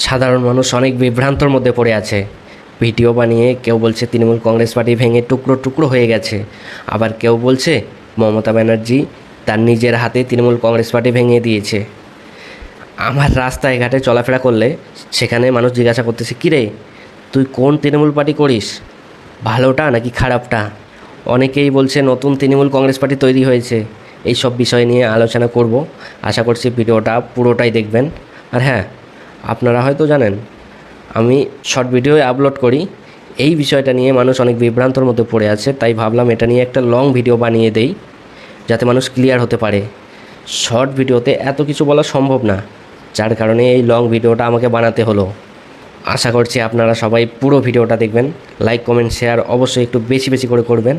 সাধারণ মানুষ অনেক বিভ্রান্তর মধ্যে পড়ে আছে। ভিডিও বানিয়ে কেউ বলছে তৃণমূল কংগ্রেস পার্টি ভেঙে টুকরো টুকরো হয়ে গেছে, আবার কেউ বলছে মমতা ব্যানার্জি তার নিজের হাতে তৃণমূল কংগ্রেস পার্টি ভেঙে দিয়েছে। আমার রাস্তায় ঘাটে চলাফেরা করলে সেখানে মানুষ জিজ্ঞাসা করতেছে, কিরে তুই কোন তৃণমূল পার্টি করিস, ভালোটা নাকি খারাপটা? অনেকেই বলছে নতুন তৃণমূল কংগ্রেস পার্টি তৈরি হয়েছে। এই সব বিষয় নিয়ে আলোচনা করব। আশা করছি ভিডিওটা পুরোটাই দেখবেন। আর হ্যাঁ, আপনারা হয়তো জানেন আমি শর্ট ভিডিও আপলোড করি। এই বিষয়টা নিয়ে মানুষ অনেক বিভ্রান্তর মধ্যে পড়ে আছে, তাই ভাবলাম এটা নিয়ে একটা লং ভিডিও বানিয়ে দেই যাতে মানুষ ক্লিয়ার হতে পারে। শর্ট ভিডিওতে এত কিছু বলা সম্ভব না, যার কারণে এই লং ভিডিওটা আমাকে বানাতে হলো। আশা করছি আপনারা সবাই পুরো ভিডিওটা দেখবেন। লাইক কমেন্ট শেয়ার অবশ্যই একটু বেশি বেশি করে করবেন।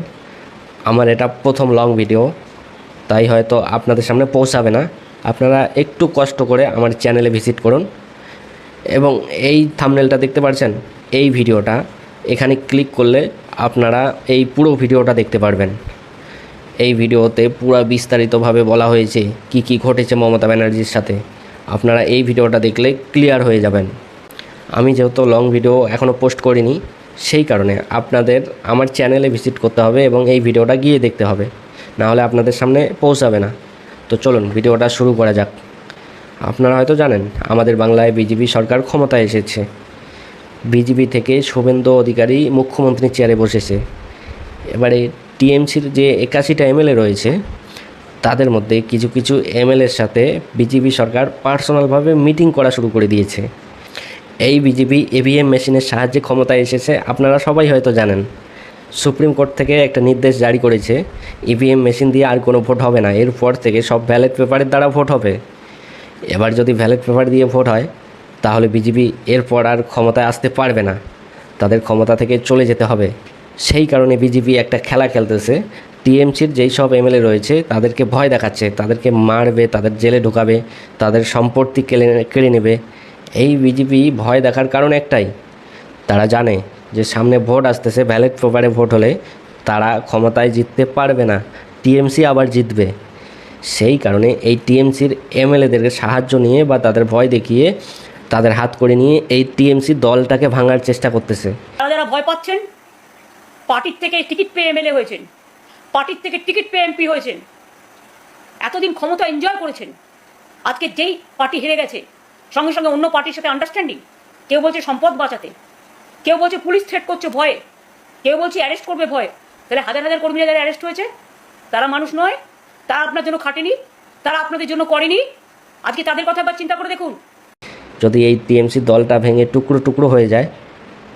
আমার এটা প্রথম লং ভিডিও, তাই হয়তো আপনাদের সামনে পৌঁছাবে না। আপনারা একটু কষ্ট করে আমার চ্যানেলে ভিজিট করুন এবং এই থাম্বনেলটা দেখতে পাচ্ছেন, এই ভিডিওটা এখানে ক্লিক করলে আপনারা এই পুরো ভিডিওটা দেখতে পারবেন। এই ভিডিওতে পুরো বিস্তারিতভাবে বলা হয়েছে কি কি ঘটেছে মমতা ব্যানার্জির সাথে। আপনারা এই ভিডিওটা দেখলে ক্লিয়ার হয়ে যাবেন। আমি যেহেতু লং ভিডিও এখনও পোস্ট করিনি, সেই কারণে আপনাদের আমার চ্যানেলে ভিজিট করতে হবে এবং এই ভিডিওটা গিয়ে দেখতে হবে, নাহলে আপনাদের সামনে পৌঁছাবে না। তো চলুন ভিডিওটা শুরু করা যাক। আপনারা হয়তো জানেন আমাদের বাংলায় বিজেপি সরকার ক্ষমতায় এসেছে। বিজেপি থেকে শুভেন্দু অধিকারী মুখ্যমন্ত্রীর চেয়ারে বসেছে। এবারে টিএমসির যে 81টা এমএলএ রয়েছে, তাদের মধ্যে কিছু কিছু এমএলএর সাথে বিজেপি সরকার পার্সোনালভাবে মিটিং করা শুরু করে দিয়েছে। এই বিজেপি ইভিএম মেশিনের সাহায্যে ক্ষমতায় এসেছে, আপনারা সবাই হয়তো জানেন। সুপ্রিম কোর্ট থেকে একটা নির্দেশ জারি করেছে, ইভিএম মেশিন দিয়ে আর কোনো ভোট হবে না, এরপর থেকে সব ব্যালট পেপারের দ্বারা ভোট হবে। এবার যদি ব্যালট পেপার দিয়ে ভোট হয় তাহলে বিজেপি এরপর আর ক্ষমতায় আসতে পারবে না, তাদের ক্ষমতা থেকে চলে যেতে হবে। সেই কারণে বিজেপি একটা খেলা খেলতেছে। টিএমসির যেই সব এমএলএ রয়েছে তাদেরকে ভয় দেখাচ্ছে, তাদেরকে মারবে, তাদের জেলে ঢোকাবে, তাদের সম্পত্তি কেড়ে নেবে। এই বিজেপি ভয় দেখার কারণ একটাই, তারা জানে যে সামনে ভোট আসতেছে, ব্যালট পেপারে ভোট হলে তারা ক্ষমতায় জিততে পারবে না, টিএমসি আবার জিতবে। সেই কারণে এই টিএমসির এমএলএদেরকে সাহায্য নিয়ে বা তাদের ভয় দেখিয়ে, তাদের হাত করে নিয়ে এই টিএমসি দলটাকে ভাঙার চেষ্টা করতেছে। যারা যারা ভয় পাচ্ছেন, পার্টির থেকে টিকিট পেয়ে এমএলএ হয়েছেন, পার্টির থেকে টিকিট পেয়ে এমপি হয়েছেন, এতদিন ক্ষমতা এনজয় করেছেন, আজকে যেই পার্টি হেরে গেছে সঙ্গে সঙ্গে অন্য পার্টির সাথে আন্ডারস্ট্যান্ডিং। কেউ বলছে সম্পদ বাঁচাতে, কেউ বলছে পুলিশ থ্রেট করছে ভয়ে, কেউ বলছে অ্যারেস্ট করবে ভয়ে। তাহলে হাজার হাজার কর্মীরা যারা অ্যারেস্ট হয়েছে তারা মানুষ নয়? তারা আপনার জন্য খাটেনি? তারা আপনাদের জন্য করেনি? আজকে তাদের কথা একবার চিন্তা করে দেখুন। যদি এই টিএমসি দলটা ভেঙে টুকরো টুকরো হয়ে যায়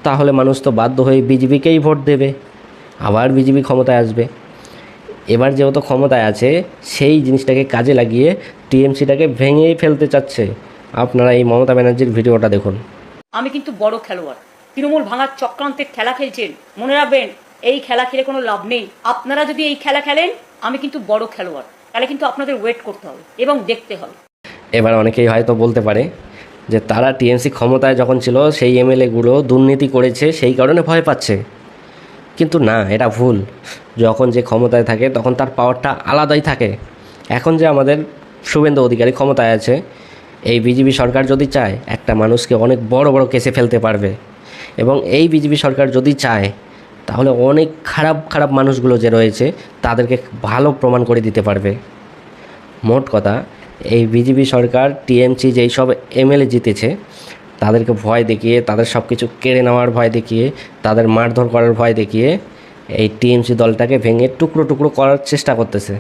তাহলে মানুষ তো বাধ্য হয়ে বিজেপিকেই ভোট দেবে, আবার বিজেপি ক্ষমতায় আসবে। এবার যেহেতু ক্ষমতায় আছে, সেই জিনিসটাকে কাজে লাগিয়ে টিএমসিটাকে ভেঙেই ফেলতে চাচ্ছে। আপনারা এই মমতা ব্যানার্জির ভিডিওটা দেখুন। আমি কিন্তু বড় খেলোয়াড়, তৃণমূল ভাঙার চক্রান্তের খেলা খেলছেন, মনে রাখবেন এই খেলা খেলে কোনো লাভ নেই। আপনারা যদি এই খেলা খেলেন, আমি কিন্তু বড় খেলোয়াড়, তাহলে কিন্তু আপনাদের ওয়েট করতে হবে এবং দেখতে হবে। এবার অনেকেই হয়তো বলতে পারে যে তারা টিএমসি ক্ষমতায় যখন ছিল সেই এমএলএগুলো দুর্নীতি করেছে, সেই কারণে ভয় পাচ্ছে। কিন্তু না, এটা ভুল। যখন যে ক্ষমতায় থাকে তখন তার পাওয়ারটা আলাদাই থাকে। এখন যে আমাদের শুভেন্দু অধিকারী ক্ষমতায় আছে, এই বিজেপি সরকার যদি চায় একটা মানুষকে অনেক বড় বড় কেসে ফেলতে পারবে, এবং এই বিজেপি সরকার যদি চায় তাহলে অনেক খারাপ খারাপ মানুষগুলো যে রয়েছে তাদেরকে ভালো প্রমাণ করে দিতে পারবে। মোট কথা, এই বিজেপি সরকার টিএমসি যেই সব এমএলএ জিতেছে তাদেরকে ভয় দেখিয়ে, তাদের সব কিছু কেড়ে নেওয়ার ভয় দেখিয়ে, তাদের মারধর করার ভয় দেখিয়ে এই টিএমসি দলটাকে ভেঙে টুকরো টুকরো করার চেষ্টা করতেছে।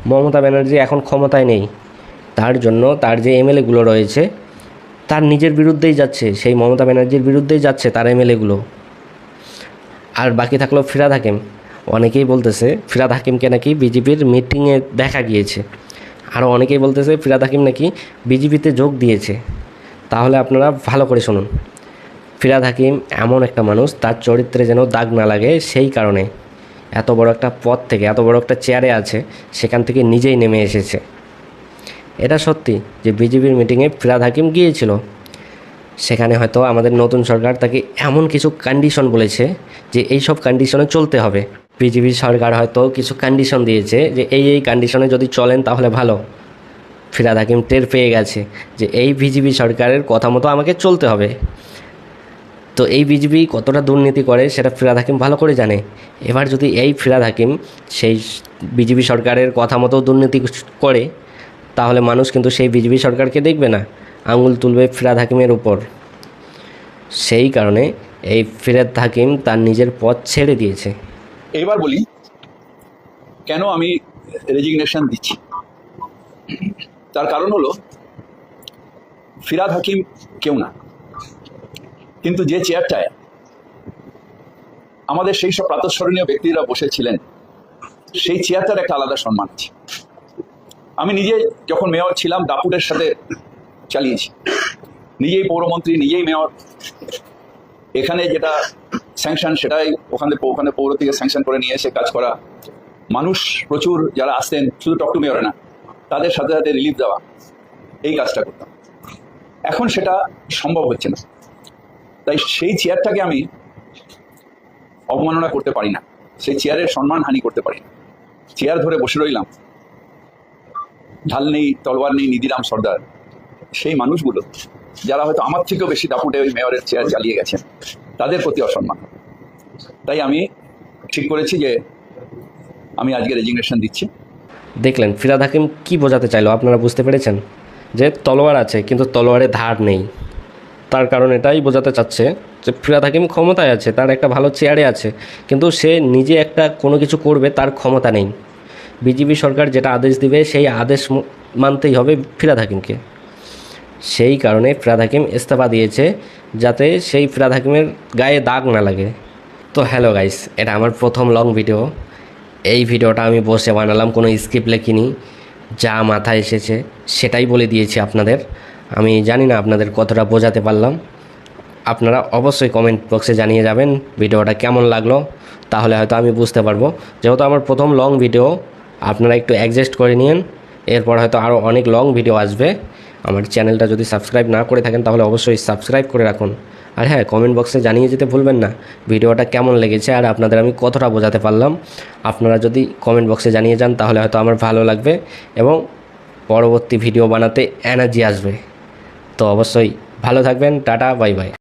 মমতা ব্যানার্জি এখন ক্ষমতায় নেই, তার জন্য তার যে এমএলএগুলো রয়েছে তার নিজের বিরুদ্ধেই যাচ্ছে, সেই মমতা ব্যানার্জির বিরুদ্ধেই যাচ্ছে তার এমএলএগুলো। আর বাকি থাকলো ফিরহাদ হাকিম। অনেকেই বলতেছে ফিরহাদ হাকিমকে নাকি বিজেপির মিটিংয়ে দেখা গিয়েছে, আরও অনেকেই বলতেছে ফিরহাদ হাকিম নাকি বিজেপিতে যোগ দিয়েছে। তাহলে আপনারা ভালো করে শুনুন। ফিরহাদ হাকিম এমন একটা মানুষ, তার চরিত্রে যেন দাগ না লাগে, সেই কারণে এত বড় একটা পদ থেকে, এত বড় একটা চেয়ারে আছে, সেখান থেকে নিজেই নেমে এসেছে। এটা সত্যি যে বিজেপির মিটিংয়ে ফিরহাদ হাকিম গিয়েছিল, সেখানে হয়তো আমাদের নতুন সরকার তাকে এমন কিছু কন্ডিশন বলেছে যে এই সব কন্ডিশনে চলতে হবে। বিজেপি সরকার হয়তো কিছু কন্ডিশন দিয়েছে যে এই কন্ডিশনে যদি চলেন তাহলে ভালো। ফিরহাদ হাকিম টের পেয়ে গেছে যে এই বিজেপি সরকারের কথা মতো আমাকে চলতে হবে। তো এই বিজেপি কতটা দুর্নীতি করে সেটা ফিরহাদ হাকিম ভালো করে জানে। এবার যদি এই ফিরহাদ হাকিম সেই বিজেপি সরকারের কথা মতো দুর্নীতি করে, তাহলে মানুষ কিন্তু সেই বিজেপি সরকারকে দেখবে না, আঙুল তুলবে ফিরহাদ হাকিমের উপর। সেই কারণে এই ফিরহাদ হাকিম তার নিজের পথ ছেড়ে দিয়েছে। এবার বলি কেন আমি রেজিগনেশন দিচ্ছি। তার কারণ হলো ফিরহাদ হাকিম কেউ না, কিন্তু যে চেয়ারটায় আমাদের সেই সব প্রাতঃস্মরণীয় ব্যক্তিরা বসেছিলেন সেই চেয়ারটার একটা আলাদা সম্মান আছে। আমি নিজে যখন মেয়র ছিলাম দাপুটের সাথে চালিয়েছি, নিজেই পৌরমন্ত্রী, নিজেই মেয়র। এখানে যেটা স্যাংশন সেটাই ওখানে পৌর থেকে স্যাংশন করে নিয়ে এসে কাজ করা, মানুষ প্রচুর যারা আসতেন শুধু টক টু মেয়রে না, তাদের সাথে সাথে রিলিফ দেওয়া, এই কাজটা করতাম। এখন সেটা সম্ভব হচ্ছে না, তাই সেই চেয়ারটাকে আমি অবমাননা করতে পারি না, সেই চেয়ারের সম্মান হানি করতে পারি না। চেয়ার ধরে বসে রইলাম, ঢাল নেই, তলোয়ার নেই, নিধিরাম সর্দার, সেই মানুষগুলো যারা হয়তো আমার থেকেও বেশি দাপুটে ওই মেয়রের চেয়ার চালিয়ে গেছেন, তাদের প্রতি অসম্মান। তাই আমি ঠিক করেছি যে আমি আজকে রেজিগনেশন দিচ্ছি। দেখলেন ফিরহাদ হাকিম কী বোঝাতে চাইলো, আপনারা বুঝতে পেরেছেন? যে তলোয়ার আছে কিন্তু তলোয়ারে ধার নেই। তার কারণ এটাই বোঝাতে চাচ্ছে যে ফিরহাদ হাকিম ক্ষমতায় আছে, তার একটা ভালো চেয়ারে আছে, কিন্তু সে নিজে একটা কোনো কিছু করবে তার ক্ষমতা নেই। বিজেপি সরকার যেটা আদেশ দিবে সেই আদেশ মানতেই হবে ফিরহাদ হাকিমকে। সেই কারণে ফিরহাদ হাকিম ইস্তফা দিয়েছে, যাতে সেই ফিরহাদ হাকিমের গায়ে দাগ না লাগে। তো হ্যালো গাইস, এটা আমার প্রথম লং ভিডিও। এই ভিডিওটা আমি বসে বানালাম, কোনো স্ক্রিপ্ট লেখিনি, যা মাথায় এসেছে সেটাই বলে দিয়েছি আপনাদের। আমি জানি না আপনাদের কতটা বোঝাতে পারলাম। আপনারা অবশ্যই কমেন্ট বক্সে জানিয়ে যাবেন ভিডিওটা কেমন লাগলো, তাহলে হয়তো আমি বুঝতে পারবো। যেহেতু আমার প্রথম লং ভিডিও, আপনারা একটু অ্যাডজাস্ট করে নিন, এরপর হয়তো আরও অনেক লং ভিডিও আসবে। আমার চ্যানেলটা যদি সাবস্ক্রাইব না করে থাকেন তাহলে অবশ্যই সাবস্ক্রাইব করে রাখুন। আর হ্যাঁ, কমেন্ট বক্সে জানিয়ে যেতে ভুলবেন না ভিডিওটা কেমন লেগেছে আর আপনাদের আমি কতটা বোঝাতে পারলাম। আপনারা যদি কমেন্ট বক্সে জানিয়ে যান তাহলে হয়তো আমার ভালো লাগবে এবং পরবর্তী ভিডিও বানাতে এনার্জি আসবে। তো অবশ্যই ভালো থাকবেন, টাটা, বাই বাই।